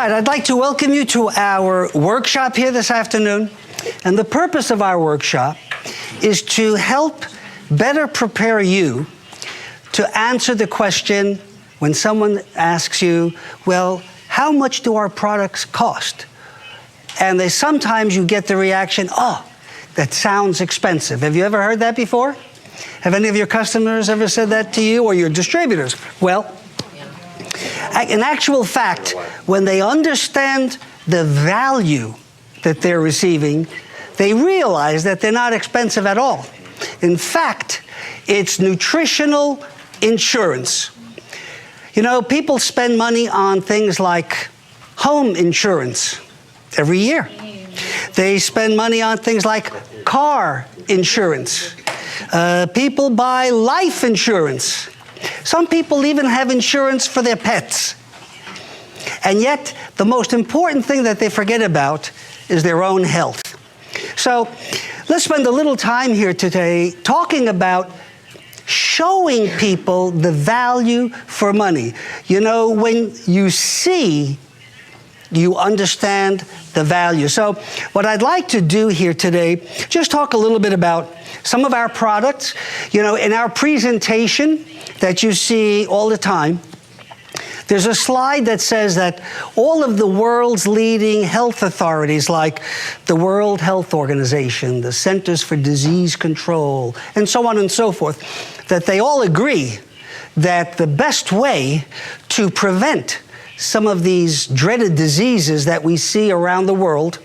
right, I'd like to welcome you to our workshop here this afternoon. And the purpose of our workshop is to help better prepare you to answer the question when someone asks you, well, how much do our products cost? And sometimes you get the reaction, oh, that sounds expensive. Have you ever heard that before? Have any of your customers ever said that to you, or your distributors? Well, in actual fact, when they understand the value that they're receiving, they realize that they're not expensive at all. In fact, it's nutritional insurance. You know, people spend money on things like home insurance every year. They spend money on things like car insurance. People buy life insurance. Some people even have insurance for their pets. And yet, the most important thing that they forget about is their own health. So, let's spend a little time here today talking about showing people the value for money. You know, when you see, you understand the value. So, what I'd like to do here today, just talk a little bit about some of our products. You know, in our presentation that you see all the time, there's a slide that says that all of the world's leading health authorities, like the World Health Organization, the Centers for Disease Control, and so on and so forth, that they all agree that the best way to prevent some of these dreaded diseases that we see around the world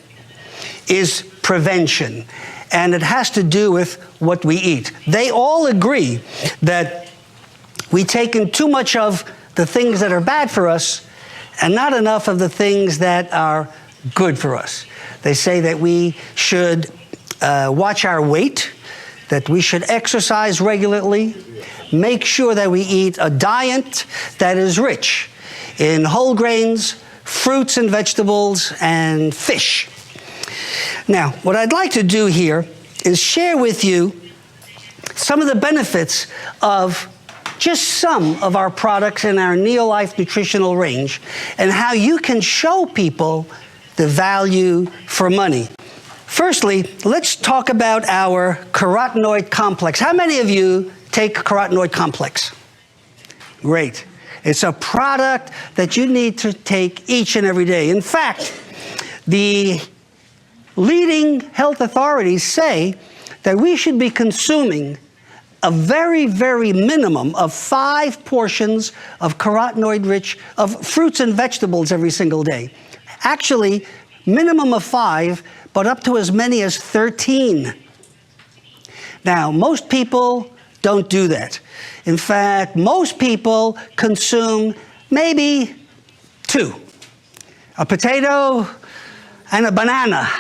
is prevention. And it has to do with what we eat. They all agree that we take in too much of the things that are bad for us and not enough of the things that are good for us. They say that we should watch our weight, that we should exercise regularly, make sure that we eat a diet that is rich in whole grains, fruits and vegetables, and fish. Now, what I'd like to do here is share with you some of the benefits of just some of our products in our Neolife nutritional range and how you can show people the value for money. Firstly, let's talk about our Carotenoid Complex. How many of you take Carotenoid Complex? Great. It's a product that you need to take each and every day. In fact, the leading health authorities say that we should be consuming a very, very minimum of 5 portions of carotenoid-rich, of fruits and vegetables every single day. Actually, minimum of 5, but up to as many as 13. Now, most people don't do that. In fact, most people consume maybe 2. A potato and a banana.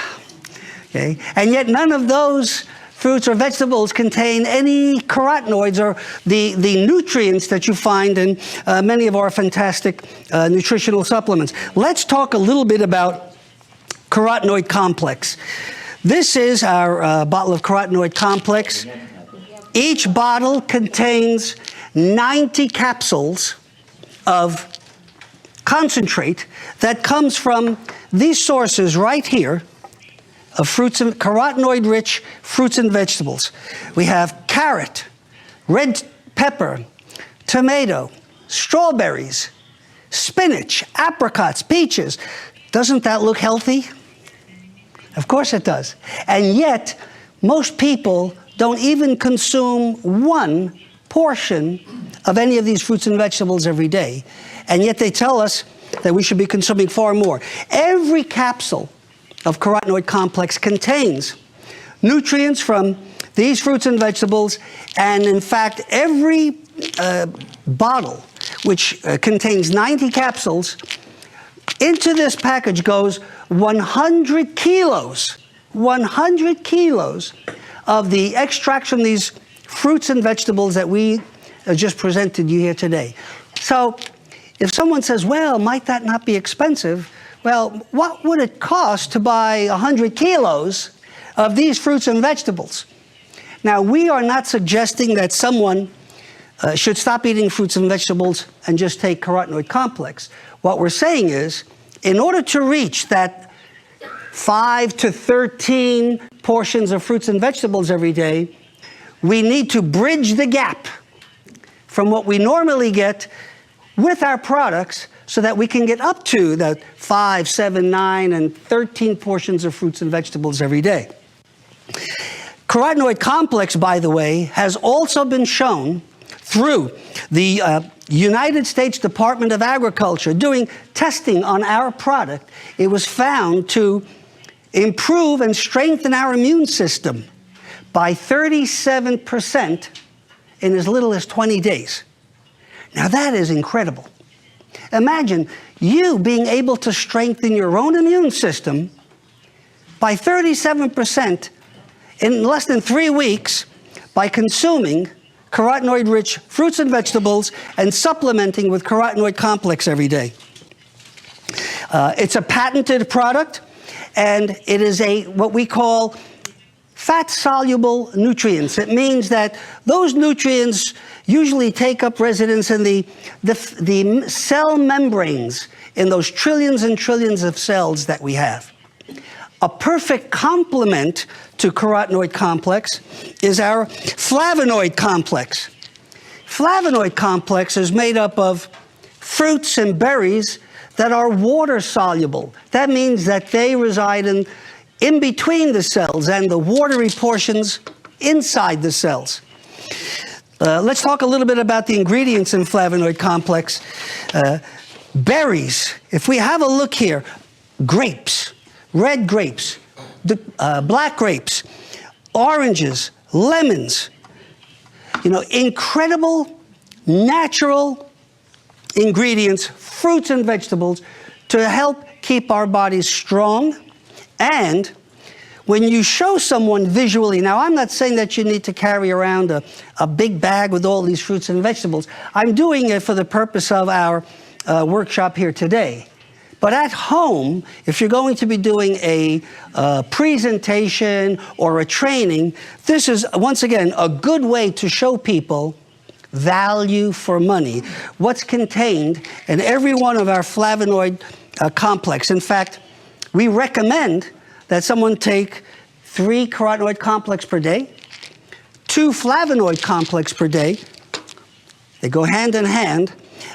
Okay? And yet none of those fruits or vegetables contain any carotenoids or the nutrients that you find in many of our fantastic nutritional supplements. Let's talk a little bit about Carotenoid Complex. This is our bottle of Carotenoid Complex. Each bottle contains 90 capsules of concentrate that comes from these sources right here of fruits and carotenoid-rich fruits and vegetables. We have carrot, red pepper, tomato, strawberries, spinach, apricots, peaches. Doesn't that look healthy? Of course it does. And yet, most people don't even consume 1 portion of any of these fruits and vegetables every day. And yet they tell us that we should be consuming far more. Every capsule of Carotenoid Complex contains nutrients from these fruits and vegetables, and in fact, every bottle, which contains 90 capsules, into this package goes 100 kilos, 100 kilos of the extracts from these fruits and vegetables that we just presented you here today. So, if someone says, well, might that not be expensive? Well, what would it cost to buy 100 kilos of these fruits and vegetables? Now, we are not suggesting that someone should stop eating fruits and vegetables and just take Carotenoid Complex. What we're saying is, in order to reach that 5 to 13 portions of fruits and vegetables every day, we need to bridge the gap from what we normally get with our products so that we can get up to the 5, 7, 9, and 13 portions of fruits and vegetables every day. Carotenoid Complex, by the way, has also been shown through the United States Department of Agriculture doing testing on our product. It was found to improve and strengthen our immune system by 37% in as little as 20 days. Now that is incredible. Imagine you being able to strengthen your own immune system by 37% in less than 3 weeks by consuming carotenoid-rich fruits and vegetables and supplementing with carotenoid complex every day. It's a patented product, and it is what we call fat-soluble nutrients. It means that those nutrients usually take up residence in the cell membranes in those trillions and trillions of cells that we have. A perfect complement to carotenoid complex is our flavonoid complex. Flavonoid complex is made up of fruits and berries that are water soluble. That means that they reside in between the cells and the watery portions inside the cells. Let's talk a little bit about the ingredients in flavonoid complex. Berries, if we have a look here, grapes, red grapes, black grapes, oranges, lemons, incredible natural ingredients, fruits and vegetables to help keep our bodies strong. And when you show someone visually, now I'm not saying that you need to carry around a big bag with all these fruits and vegetables. I'm doing it for the purpose of our workshop here today. But at home, if you're going to be doing a presentation or a training, this is, once again, a good way to show people value for money, what's contained in every one of our flavonoid complex. In fact, we recommend that someone take 3 carotenoid complex per day, 2 flavonoid complex per day. They go hand in hand,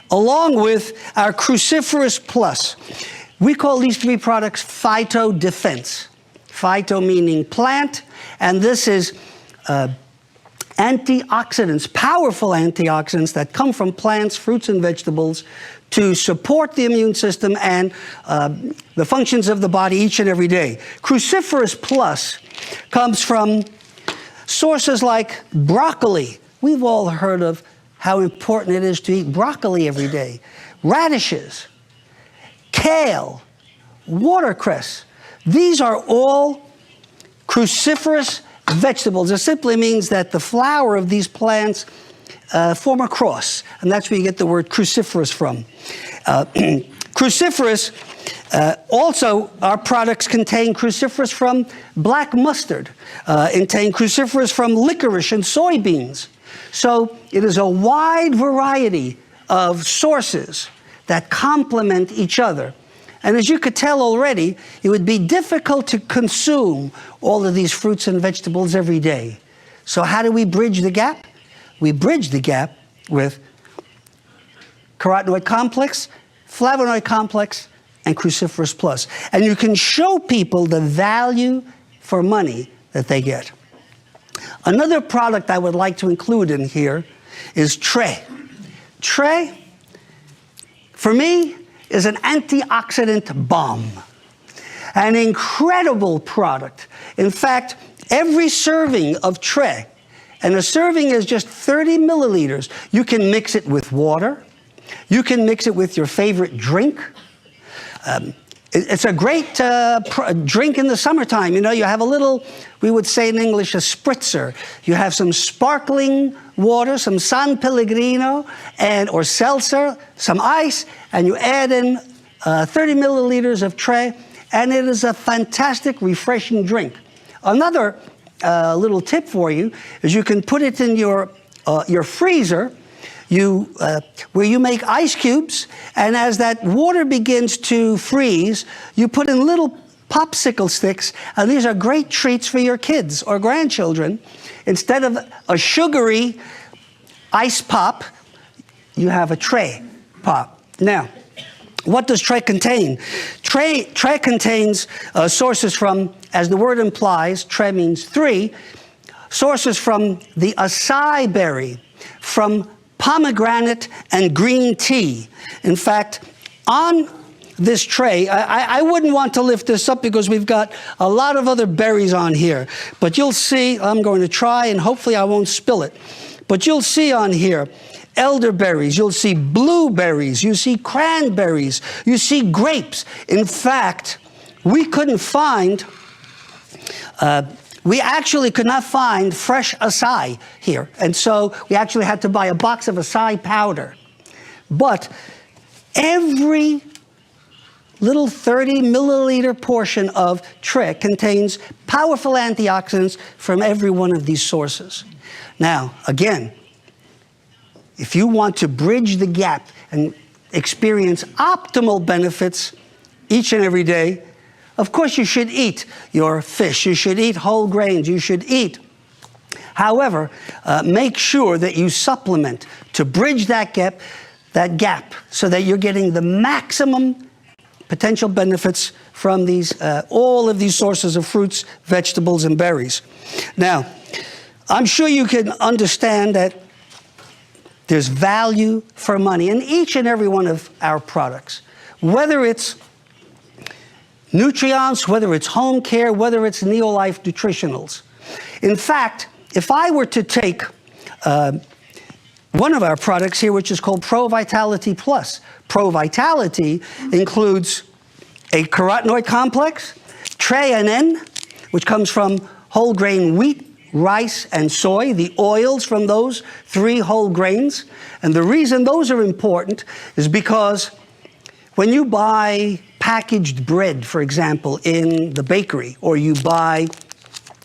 along with our Cruciferous Plus. We call these 3 products Phyto-Defense. Phyto meaning plant, and this is antioxidants, powerful antioxidants that come from plants, fruits, and vegetables to support the immune system and the functions of the body each and every day. Cruciferous Plus comes from sources like broccoli. We've all heard of how important it is to eat broccoli every day. Radishes, kale, watercress. These are all cruciferous vegetables. It simply means that the flower of these plants form a cross, and that's where you get the word cruciferous from. Cruciferous, also our products contain cruciferous from black mustard, contain cruciferous from licorice and soybeans. So it is a wide variety of sources that complement each other. And as you could tell already, it would be difficult to consume all of these fruits and vegetables every day. So how do we bridge the gap? We bridge the gap with carotenoid complex, flavonoid complex, and Cruciferous Plus. And you can show people the value for money that they get. Another product I would like to include in here is Tray. Tray, for me, is an antioxidant bomb. An incredible product. In fact, every serving of Tray, and a serving is just 30 milliliters, you can mix it with water. You can mix it with your favorite drink. It's a great drink in the summertime. You have a little, we would say in English, a spritzer. You have some sparkling water, some San Pellegrino, or seltzer, some ice, and you add in 30 milliliters of Tray, and it is a fantastic, refreshing drink. Another little tip for you is you can put it in your freezer. where you make ice cubes, and as that water begins to freeze, you put in little popsicle sticks, and these are great treats for your kids or grandchildren. Instead of a sugary ice pop, you have a tray pop. Now, what does tray contain? Tray contains sources from, as the word implies, tray means 3, sources from the acai berry, from pomegranate and green tea. In fact, on this tray, I wouldn't want to lift this up because we've got a lot of other berries on here. But you'll see, I'm going to try and hopefully I won't spill it. But you'll see on here elderberries, you'll see blueberries, you see cranberries, you see grapes. In fact, we couldn't find, we actually could not find fresh acai here. And so we actually had to buy a box of acai powder. But every little 30 milliliter portion of tray contains powerful antioxidants from every one of these sources. Now, again, if you want to bridge the gap and experience optimal benefits each and every day, of course you should eat your fish, you should eat whole grains, you should eat. However, make sure that you supplement to bridge that gap so that you're getting the maximum potential benefits from these, all of these sources of fruits, vegetables, and berries. Now, I'm sure you can understand that there's value for money in each and every one of our products, whether it's nutrients, whether it's home care, whether it's Neolife nutritionals. In fact, if I were to take one of our products here, which is called Pro Vitality Plus. Pro Vitality includes a carotenoid complex, TRANN, which comes from whole grain wheat, rice, and soy, the oils from those 3 whole grains. And the reason those are important is because when you buy packaged bread, for example, in the bakery, or you buy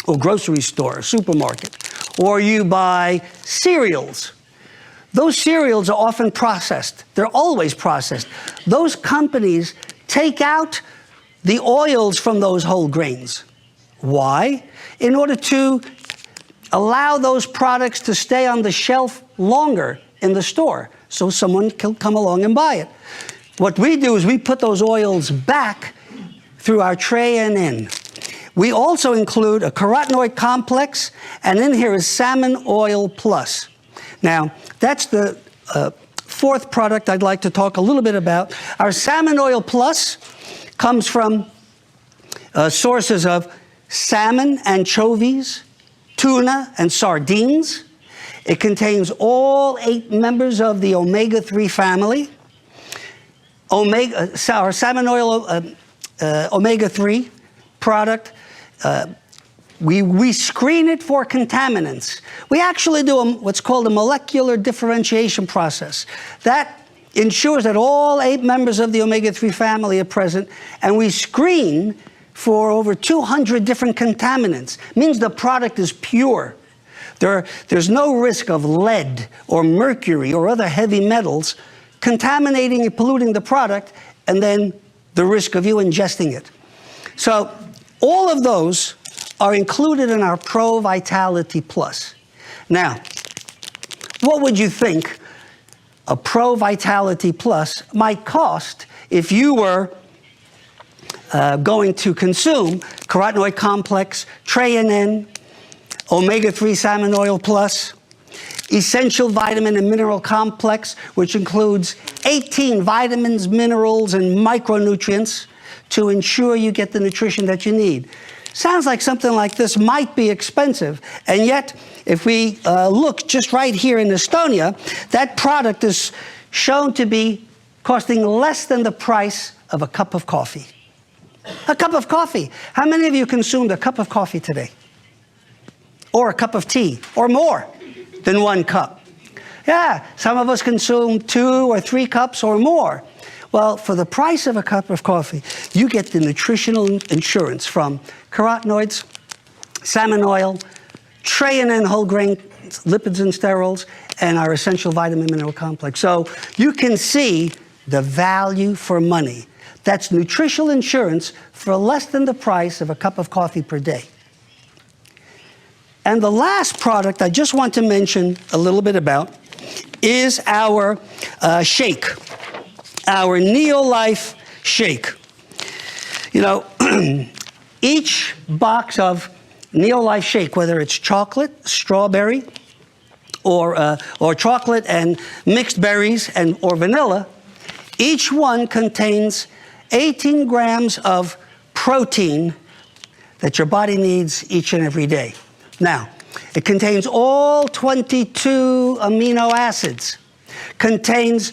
a grocery store, a supermarket, or you buy cereals, those cereals are often processed. They're always processed. Those companies take out the oils from those whole grains. Why? In order to allow those products to stay on the shelf longer in the store, so someone can come along and buy it. What we do is we put those oils back through our TRANN. We also include a carotenoid complex, and in here is Salmon Oil Plus. Now, that's the 4th product I'd like to talk a little bit about. Our Salmon Oil Plus comes from sources of salmon, anchovies, tuna, and sardines. It contains all 8 members of the omega-3 family. Our salmon oil omega-3 product, we screen it for contaminants. We actually do what's called a molecular differentiation process. That ensures that all 8 members of the omega-3 family are present, and we screen for over 200 different contaminants. It means the product is pure. There's no risk of lead or mercury or other heavy metals contaminating and polluting the product, and then the risk of you ingesting it. So all of those are included in our Pro Vitality Plus. Now, what would you think a Pro Vitality Plus might cost if you were going to consume Carotenoid Complex, TRANN, Omega-3 Salmon Oil Plus, Essential Vitamin and Mineral Complex, which includes 18 vitamins, minerals, and micronutrients to ensure you get the nutrition that you need? Sounds like something like this might be expensive, and yet if we look just right here in Estonia, that product is shown to be costing less than the price of a cup of coffee. A cup of coffee. How many of you consumed a cup of coffee today? Or a cup of tea, or more than 1 cup? Yeah, some of us consume 2 or 3 cups or more. Well, for the price of a cup of coffee, you get the nutritional insurance from carotenoids, salmon oil, TRANN whole grain lipids and sterols, and our essential vitamin mineral complex. So you can see the value for money. That's nutritional insurance for less than the price of a cup of coffee per day. And the last product I just want to mention a little bit about is our shake, our Neolife Shake. You know, each box of Neolife Shake, whether it's chocolate, strawberry, or chocolate and mixed berries or vanilla, each one contains 18 grams of protein that your body needs each and every day. Now, it contains all 22 amino acids, contains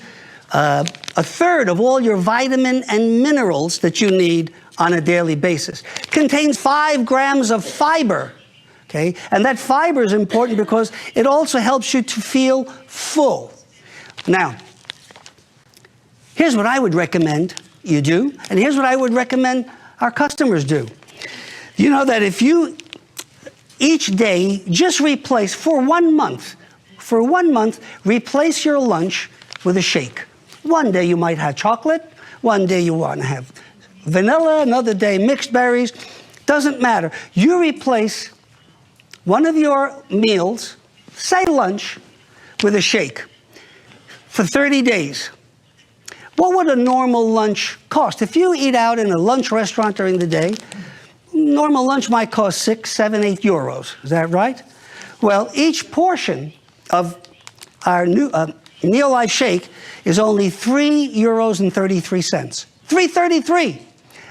a third of all your vitamin and minerals that you need on a daily basis. Contains 5 grams of fiber, okay? And that fiber is important because it also helps you to feel full. Now, here's what I would recommend you do, and here's what I would recommend our customers do. You know that if you each day just replace for 1 month, replace your lunch with a shake. One day you might have chocolate, one day you want to have vanilla, another day mixed berries, doesn't matter. You replace one of your meals, say lunch, with a shake for 30 days. What would a normal lunch cost? If you eat out in a lunch restaurant during the day, normal lunch might cost 6, 7, 8 euros. Is that right? Well, each portion of our new Neolife Shake is only 3 euros and 33 cents. 3.33.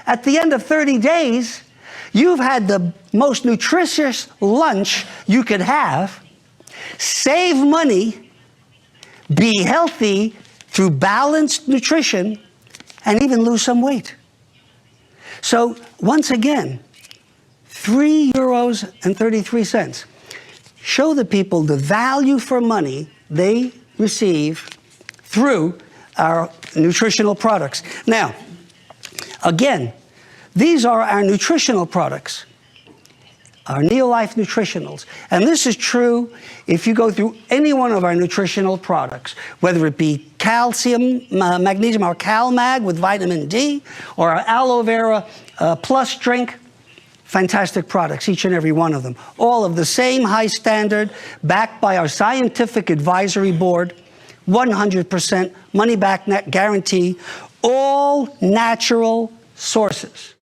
At the end of 30 days, you've had the most nutritious lunch you could have, save money, be healthy through balanced nutrition, and even lose some weight. So once again, 3 euros and 33 cents. Show the people the value for money they receive through our nutritional products. Now, again, these are our nutritional products, our Neolife Nutritionals. And this is true if you go through any one of our nutritional products, whether it be calcium, magnesium, our CalMag with vitamin D, or our Aloe Vera Plus drink. Fantastic products, each and every one of them. All of the same high standard, backed by our scientific advisory board, 100% money-back net guarantee, all natural sources.